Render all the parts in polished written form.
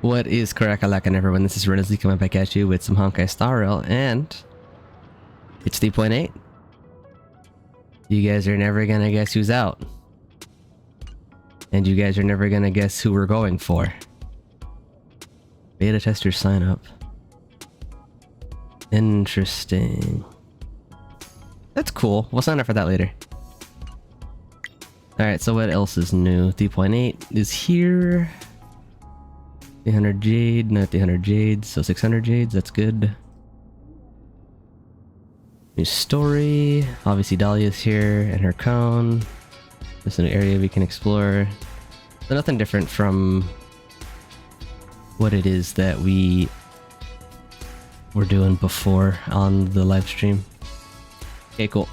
What is Karakalaka everyone? This is Renazli coming back at you with some Honkai Star Rail, and it's 3.8. You guys are never gonna guess who's out. And you guys are never gonna guess who we're going for. Beta tester sign up. Interesting. That's cool. We'll sign up for that later. Alright, so what else is new? 3.8 is here. 300 jade, not 300 jades, so 600 jades, that's good. New story. Obviously Dahlia's here and her cone. There's an area we can explore. So nothing different from what it is that we were doing before on the live stream. Okay, cool.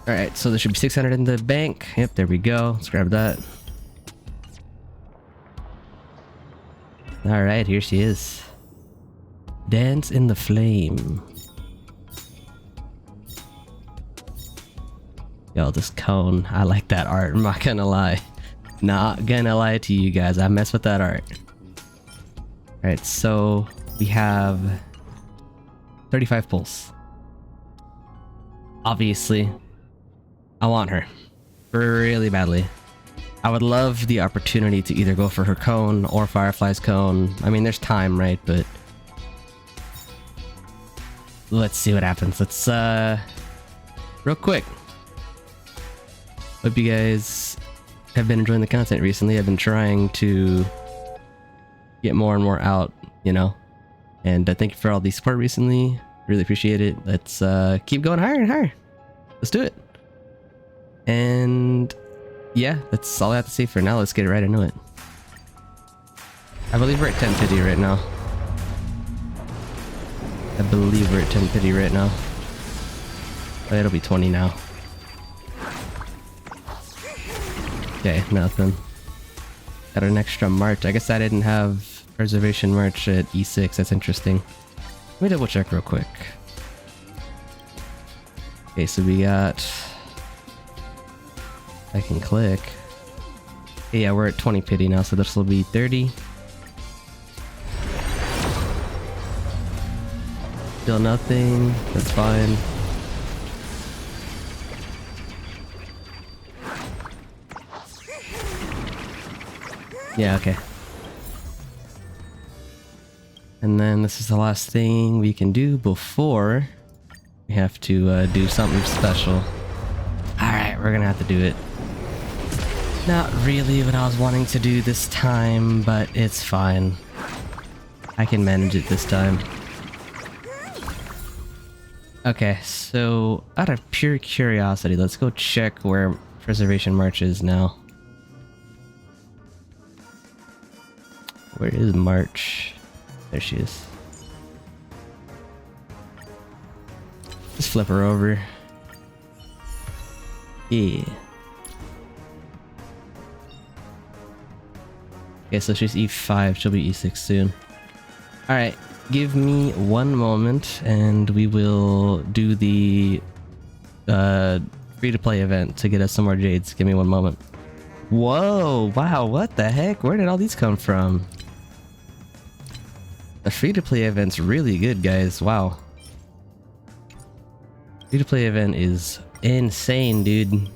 Alright, so there should be 600 in the bank. Yep, there we go. Let's grab that. Alright, here she is. Dance in the flame. Yo, this cone. I like that art. I'm not gonna lie. Not gonna lie to you guys. I mess with that art. Alright, so we have 35 pulls. Obviously, I want her really badly. I would love the opportunity to either go for her cone or Firefly's cone. I mean, there's time, right? But let's see what happens. Let's real quick. Hope you guys have been enjoying the content recently. I've been trying to get more and more out, you know. And thank you for all the support recently. Really appreciate it. Let's keep going higher and higher. Let's do it. And yeah, that's all I have to say for now. Let's get right into it. I believe we're at 10 pity right now. I believe we're at 10 pity right now. Oh, it'll be 20 now. Okay, nothing. Got an extra march. I guess I didn't have preservation march at E6. That's interesting. Let me double check real quick. Okay, so we got... I can click. Yeah, we're at 20 pity now, so this will be 30. Still nothing. That's fine. Yeah, okay. And then this is the last thing we can do before we have to do something special. Alright, we're gonna have to do it. Not really what I was wanting to do this time, but it's fine. I can manage it this time. Okay, so out of pure curiosity, let's go check where Preservation March is now. Where is March? There she is. Just flip her over. Yeah. Okay, so she's E5, she'll be E6 soon. Alright, give me one moment and we will do the free-to-play event to get us some more jades. Give me one moment. Whoa, wow, what the heck? Where did all these come from? The free-to-play event's really good, guys. Wow. Free-to-play event is insane, dude.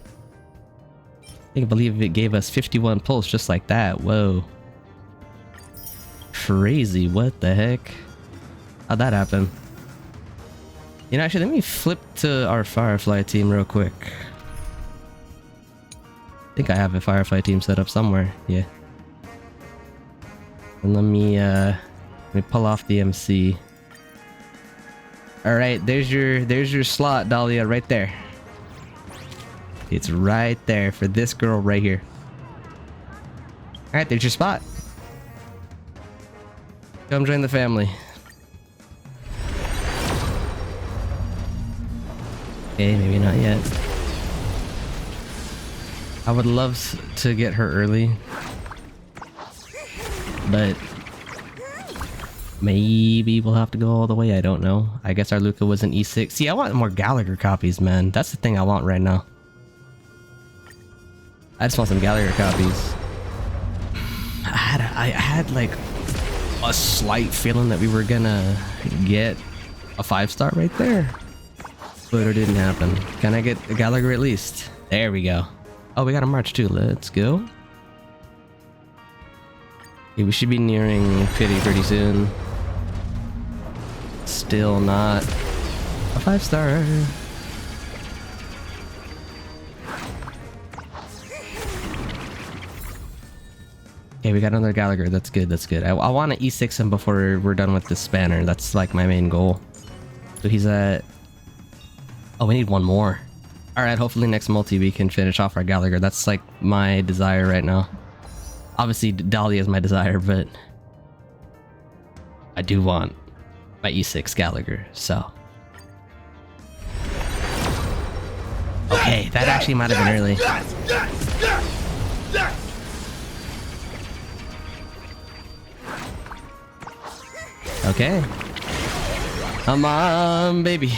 I can't believe it gave us 51 pulls just like that. Whoa. Crazy. What the heck? How'd that happen? You know, actually, let me flip to our Firefly team real quick. I think I have a Firefly team set up somewhere. Yeah. And let me pull off the MC. Alright, there's your slot, Dahlia, right there. It's right there for this girl right here. Alright, there's your spot. Come join the family. Okay, maybe not yet. I would love to get her early. But maybe we'll have to go all the way, I don't know. I guess our Luca was an E6. See, I want more Gallagher copies, man. That's the thing I want right now. I just want some Gallagher copies. I had like a slight feeling that we were gonna get a 5-star right there, but it didn't happen. Can I get a Gallagher at least? There we go. Oh, we got a March too. Let's go. Okay, we should be nearing Pity pretty soon. Still not a 5-star. Okay, we got another Gallagher. That's good. That's good. I want to E6 him before we're done with this spanner. That's like my main goal. So he's at... Oh, we need one more. Alright, hopefully next multi we can finish off our Gallagher. That's like my desire right now. Obviously, Dahlia is my desire, but... I do want my E6 Gallagher, so... Okay, that actually might have been early. Okay. Come on, baby.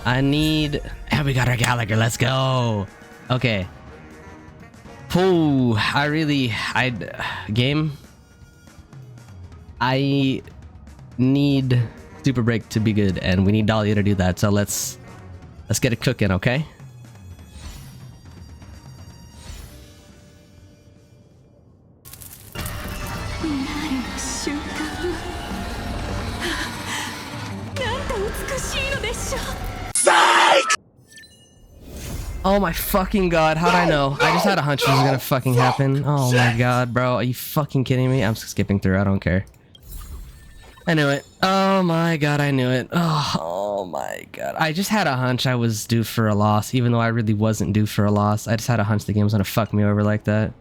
I need... And we got our Gallagher. Let's go. Okay. Ooh, game. I need Super Break to be good, and we need Dahlia to do that. So let's get it cooking, okay? Oh my fucking god, how'd I know? I just had a hunch this was gonna fucking happen. Oh my god, bro, are you fucking kidding me? I'm skipping through, I don't care. I knew it. Oh my god, I knew it. Oh my god. I just had a hunch I was due for a loss, even though I really wasn't due for a loss. I just had a hunch the game was gonna fuck me over like that.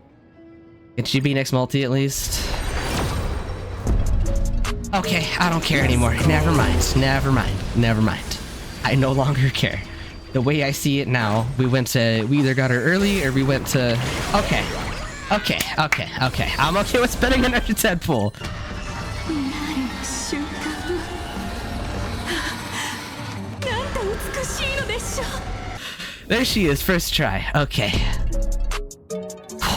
Can she be next multi at least? Okay, I don't care anymore. Never mind, never mind, never mind. I no longer care. The way I see it now, we either got her early or we went to... Okay. I'm okay with spending an extra 10 pool. There she is, first try. Okay.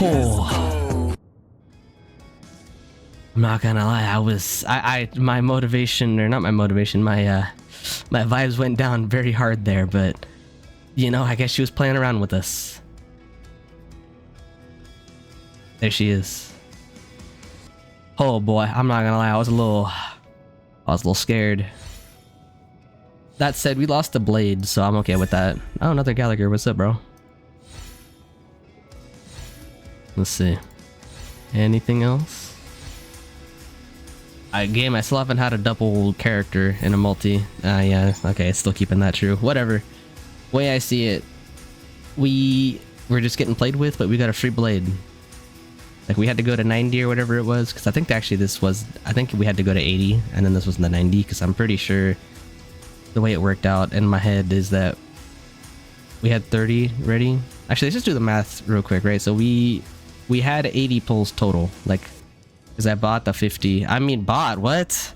Oh. I'm not gonna lie, my motivation, or not my motivation, my vibes went down very hard there, but... You know, I guess she was playing around with us. There she is. Oh boy, I'm not gonna lie, I was a little scared. That said, we lost the blade, so I'm okay with that. Oh, another Gallagher, what's up, bro? Let's see. Anything else? Game, I still haven't had a double character in a multi. Yeah, okay, it's still keeping that true. Whatever. Way I see it, we're just getting played with, but we got a free blade. Like, we had to go to 90 or whatever it was, because I think actually I think we had to go to 80, and then this was in the 90, because I'm pretty sure the way it worked out in my head is that we had 30 ready. Actually, let's just do the math real quick, right? So we had 80 pulls total, like, because I bought the 50. I mean, what?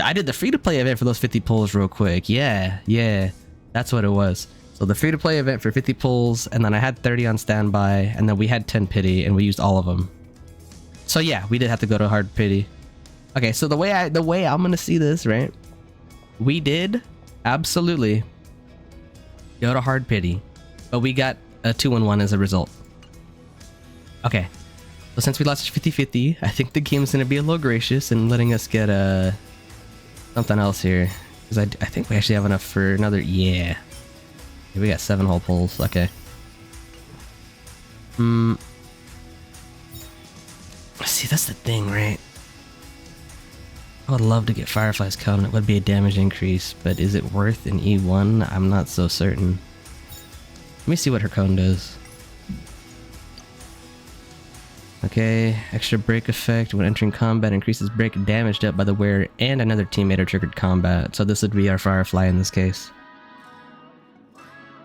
I did the free-to-play event for those 50 pulls real quick. Yeah, that's what it was. So the free-to-play event for 50 pulls, and then I had 30 on standby, and then we had 10 pity, and we used all of them. So yeah, we did have to go to hard pity. Okay, so the way I'm gonna see this, right? We did absolutely go to hard pity, but we got a 2-1 as a result. Okay, so since we lost 50-50, I think the game's gonna be a little gracious and letting us get something else here. Because I think we actually have enough for another... Yeah. We got 7 whole pulls. Okay. See, that's the thing, right? I would love to get Firefly's Covenant. It would be a damage increase, but is it worth an E1? I'm not so certain. Let me see what her cone does. Okay, extra break effect when entering combat increases break damage dealt by the wearer and another teammate are triggered combat. So this would be our Firefly in this case.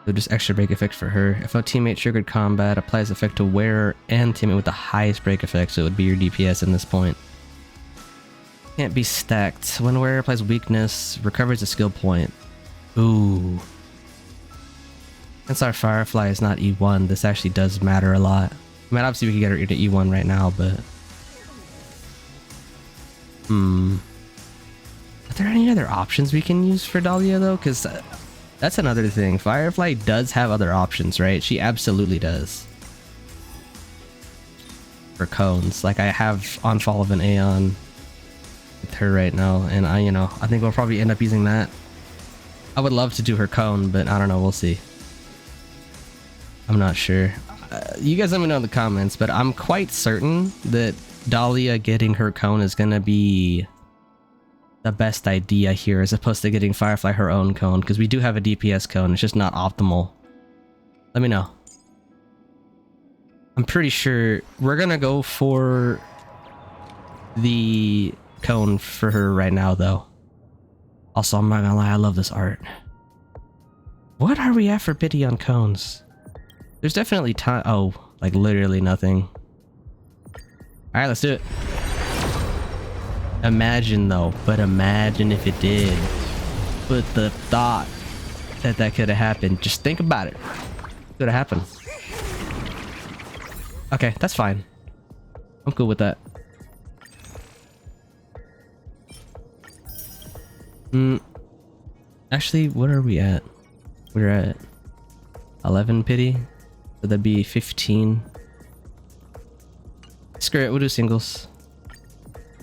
So just extra break effect for her. If a teammate triggered combat, applies effect to wearer and teammate with the highest break effect, so it would be your DPS in this point. Can't be stacked. When wearer applies weakness, recovers a skill point. Ooh. Since our Firefly is not E1, this actually does matter a lot. I mean, obviously we could get her to E1 right now, but Are there any other options we can use for Dahlia though? Because that's another thing. Firefly does have other options, right? She absolutely does. For cones. Like I have on Fall of an Aeon with her right now, and I think we'll probably end up using that. I would love to do her cone, but I don't know, we'll see. I'm not sure. You guys let me know in the comments, but I'm quite certain that Dahlia getting her cone is gonna be the best idea here, as opposed to getting Firefly her own cone, because we do have a DPS cone, it's just not optimal. Let me know. I'm pretty sure we're gonna go for the cone for her right now, though. Also, I'm not gonna lie, I love this art. What are we at for pity on cones? There's definitely time. Oh, like literally nothing. Alright, let's do it. Imagine though, but imagine if it did. But the thought that that could have happened, just think about it. Could have happened. Okay, that's fine. I'm cool with that. Actually, what are we at? We're at 11 pity. So that'd be 15. Screw it, we'll do singles.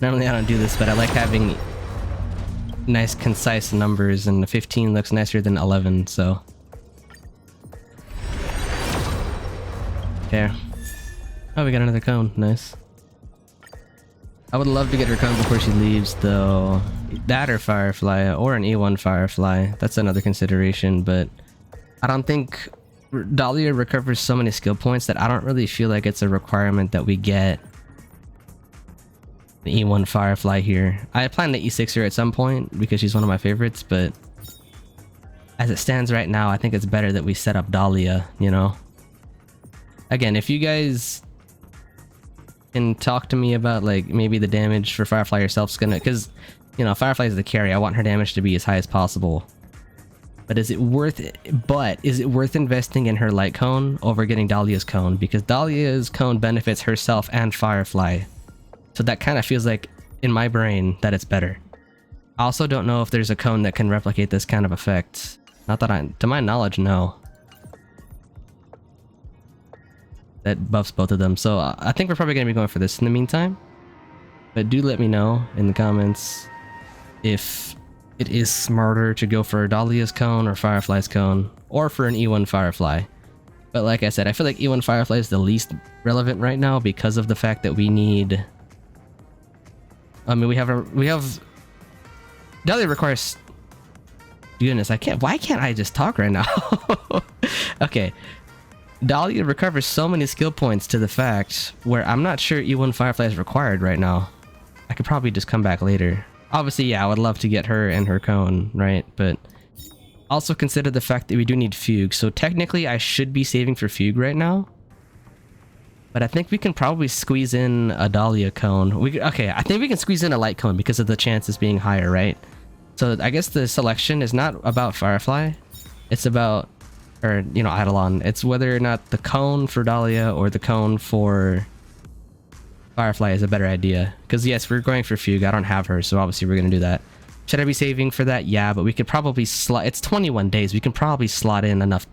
Normally I don't do this, but I like having nice concise numbers, and the 15 looks nicer than 11, so. Okay. Oh, we got another cone. Nice. I would love to get her cone before she leaves, though. That or Firefly, or an E1 Firefly. That's another consideration, but I don't think Dahlia recovers so many skill points that I don't really feel like it's a requirement that we get the E1 Firefly here. I plan to E6 her at some point because she's one of my favorites, but as it stands right now, I think it's better that we set up Dahlia, you know? Again, if you guys can talk to me about like maybe the damage for Firefly herself's gonna, because you know Firefly is the carry, I want her damage to be as high as possible. But is it worth it? But is it worth investing in her light cone over getting Dahlia's cone? Because Dahlia's cone benefits herself and Firefly, so that kind of feels like in my brain that it's better. I also don't know if there's a cone that can replicate this kind of effect. Not that to my knowledge, no. That buffs both of them, so I think we're probably going to be going for this in the meantime. But do let me know in the comments if it is smarter to go for Dahlia's cone or Firefly's cone, or for an E1 Firefly. But like I said, I feel like E1 Firefly is the least relevant right now because of the fact that we need... I mean, we have... Dahlia requires... Goodness, why can't I just talk right now? Okay. Dahlia recovers so many skill points to the fact where I'm not sure E1 Firefly is required right now. I could probably just come back later. Obviously, yeah, I would love to get her and her cone, right? But also consider the fact that we do need Fugue. So technically, I should be saving for Fugue right now. But I think we can probably squeeze in a Dahlia cone. Okay, I think we can squeeze in a light cone because of the chances being higher, right? So I guess the selection is not about Firefly. It's about... or, you know, Eidolon. It's whether or not the cone for Dahlia or the cone for Firefly is a better idea. Because yes, we're going for Fugue. I don't have her, so obviously we're going to do that. Should I be saving for that? Yeah, but we could probably slot... It's 21 days. We can probably slot in enough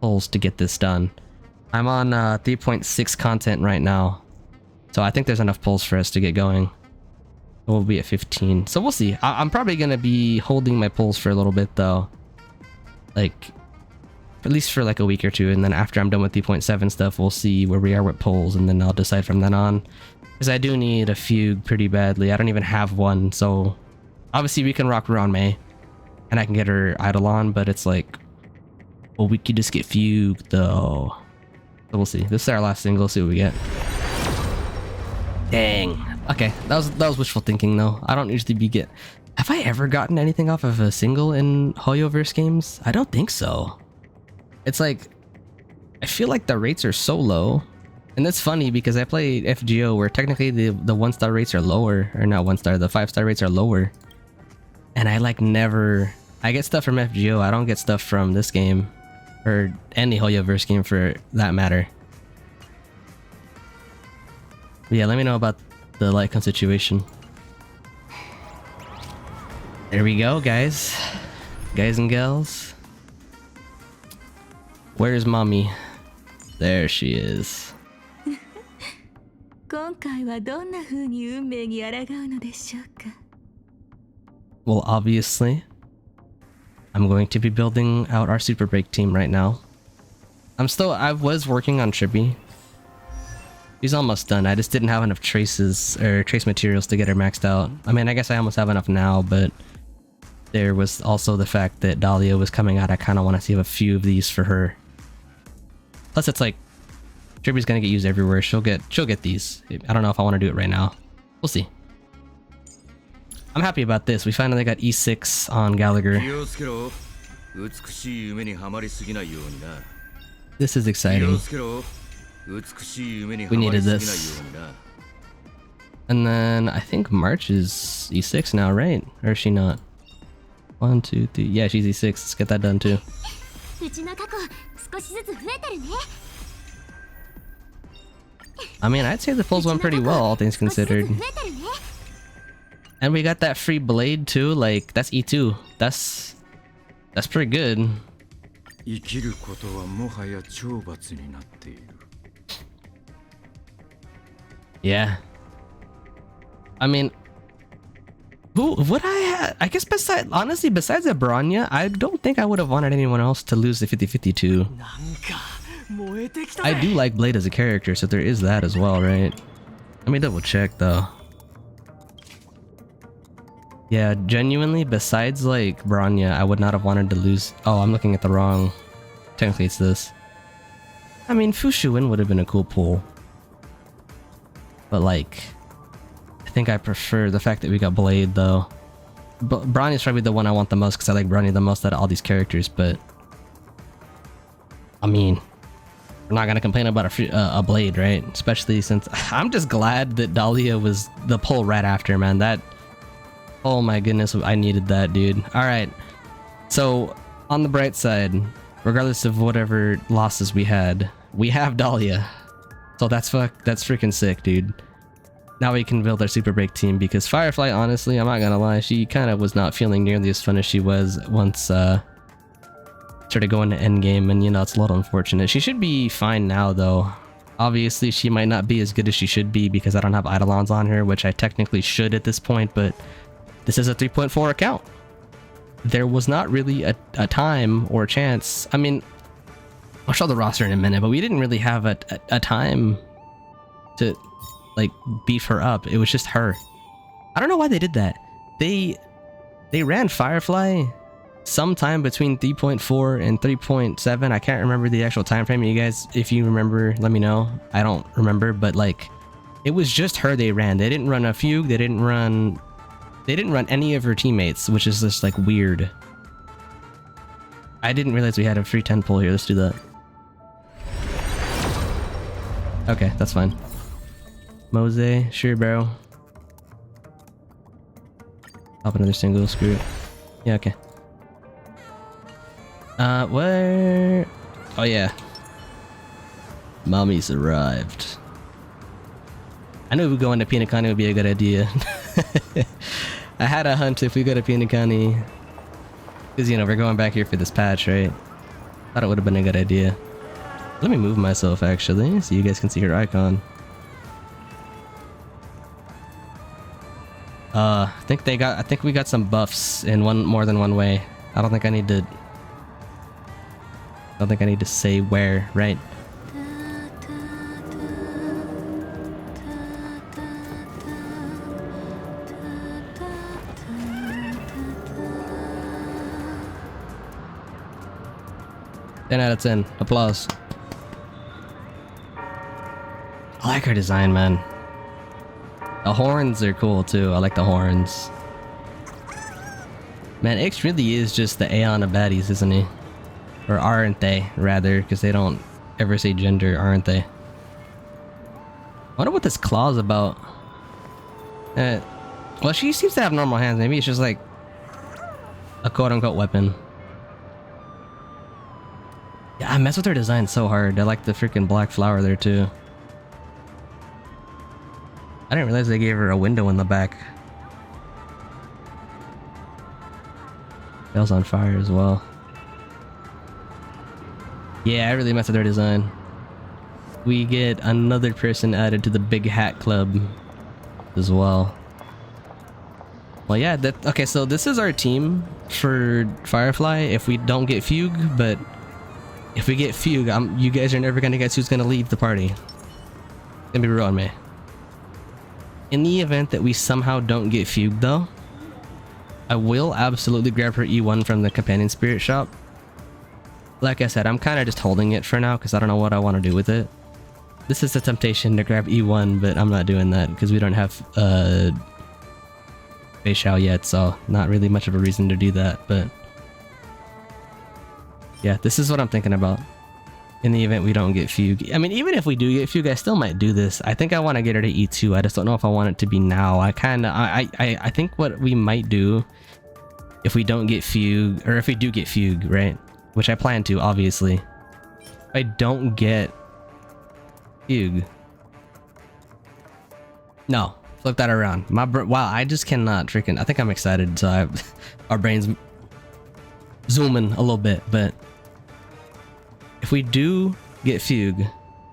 pulls to get this done. I'm on 3.6 content right now. So I think there's enough pulls for us to get going. We'll be at 15. So we'll see. I'm probably going to be holding my pulls for a little bit, though. Like... at least for like a week or two, and then after I'm done with 3.7 stuff, we'll see where we are with polls, and then I'll decide from then on. Because I do need a Fugue pretty badly. I don't even have one, so obviously we can rock Ron May, and I can get her Eidolon, but it's like, well, we could just get Fugue though. So we'll see. This is our last single. See what we get. Dang. Okay, that was wishful thinking though. I don't usually Have I ever gotten anything off of a single in Hoyoverse games? I don't think so. It's like, I feel like the rates are so low. And that's funny because I play FGO where technically the 1-star rates are lower. Or not 1-star, the 5-star rates are lower. And I like never... I get stuff from FGO, I don't get stuff from this game. Or any Hoyoverse game for that matter. But yeah, let me know about the Lycon situation. Here we go, guys. Guys and gals. Where's mommy? There she is. 今回はどんな風に運命に抗うのでしょうか Well, obviously, I'm going to be building out our Super Break team right now. I was working on Chibi. She's almost done. I just didn't have enough trace materials to get her maxed out. I mean, I guess I almost have enough now, but there was also the fact that Dahlia was coming out. I kind of want to save a few of these for her. Plus, it's like Chibi's gonna get used everywhere. She'll get these. I don't know if I want to do it right now. We'll see. I'm happy about this. We finally got E6 on Gallagher. This is exciting. We needed this. And then I think March is E6 now, right? Or is she not? 1, 2, 3. Yeah, she's E6. Let's get that done too. I mean, I'd say the pulls went pretty well, all things considered. And we got that free blade too, like, that's E2. That's pretty good. Yeah. I mean, I guess besides the Bronya, I don't think I would have wanted anyone else to lose the 50-50 too. I do like Blade as a character, so there is that as well, right? Let me double check though. Yeah, genuinely, besides like Bronya, I would not have wanted to lose. Oh, I'm looking at the wrong. Technically, it's this. I mean, Fushuin would have been a cool pull. But like, I think I prefer the fact that we got Blade though. Bronya's probably the one I want the most because I like Bronya the most out of all these characters, but I mean, we're not gonna complain about a Blade, right? Especially since I'm just glad that Dahlia was the pull right after, man. That, oh my goodness, I needed that, dude. All right, so on the bright side, regardless of whatever losses we have Dahlia, so that's freaking sick, dude. Now we can build our Super Break team because Firefly, honestly, I'm not gonna lie, she kind of was not feeling nearly as fun as she was once started going to endgame, and you know, it's a little unfortunate. She should be fine now though. Obviously she might not be as good as she should be because I don't have Eidolons on her, which I technically should at this point, but this is a 3.4 account. There was not really a time or a chance. I mean, I'll show the roster in a minute, but we didn't really have a time to like beef her up. It was just her. I don't know why they did that. They ran Firefly sometime between 3.4 and 3.7. I can't remember the actual time frame. You guys, if you remember, let me know. I don't remember, but like, it was just her they ran. They didn't run a Fugue. They didn't run any of her teammates, which is just like weird. I didn't realize we had a free 10 pull here. Let's do that. Okay, that's fine. Mose, sure, bro. Pop another single, screw it. Yeah, okay. Where? Oh yeah. Mommy's arrived. I knew we going to Pinakani would be a good idea. I had a hunch if we go to Pinakani, because you know we're going back here for this patch, right? Thought it would have been a good idea. Let me move myself actually, so you guys can see her icon. I think we got some buffs in more than one way. I don't think I need to say where, right? Ten out of 10. Applause. I like her design, man. The horns are cool too. I like the horns. Man, X really is just the Aeon of baddies, isn't he? Or aren't they, rather, because they don't ever say gender, aren't they? I wonder what this claw's about. Well, she seems to have normal hands. Maybe it's just like a quote-unquote weapon. Yeah, I mess with her design so hard. I like the freaking black flower there too. I didn't realize they gave her a window in the back. Tail's on fire as well. Yeah, I really messed with their design. We get another person added to the Big Hat Club as well. Well, yeah, okay, so this is our team for Firefly if we don't get Fugue, but if we get Fugue, you guys are never gonna guess who's gonna leave the party. It's gonna be Ru and Mei. In the event that we somehow don't get Fugue though, I will absolutely grab her E1 from the Companion Spirit shop. Like I said, I'm kind of just holding it for now because I don't know what I want to do with it. This is a temptation to grab E1, but I'm not doing that because we don't have Fei Xiao yet, so not really much of a reason to do that, but yeah, this is what I'm thinking about in the event we don't get Fugue. I mean, even if we do get Fugue, I still might do this. I think I want to get her to E2. I just don't know if I want it to be now. I think what we might do if we don't get Fugue, or if we do get Fugue, right? Which I plan to, obviously. If I don't get Fugue. No, flip that around. Wow, I just cannot freaking. I think I'm excited, so our brains zooming a little bit. But if we do get Fugue,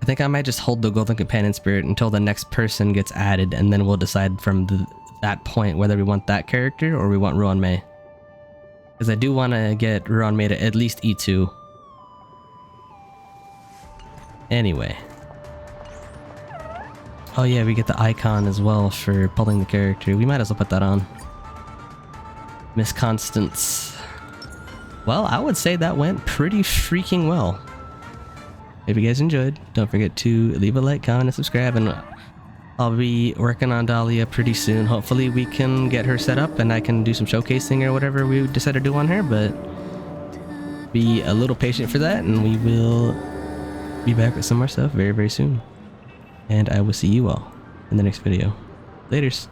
I think I might just hold the Golden Companion Spirit until the next person gets added, and then we'll decide from that point whether we want that character or we want Ru and Mei. Because I do want to get Ru and Mei to at least E2. Anyway. Oh yeah, we get the icon as well for pulling the character. We might as well put that on. Miss Constance. Well, I would say that went pretty freaking well. If you guys enjoyed, don't forget to leave a like, comment, and subscribe, and I'll be working on Dahlia pretty soon. Hopefully we can get her set up and I can do some showcasing or whatever we decide to do on her, but be a little patient for that, and we will be back with some more stuff very, very soon. And I will see you all in the next video. Laters.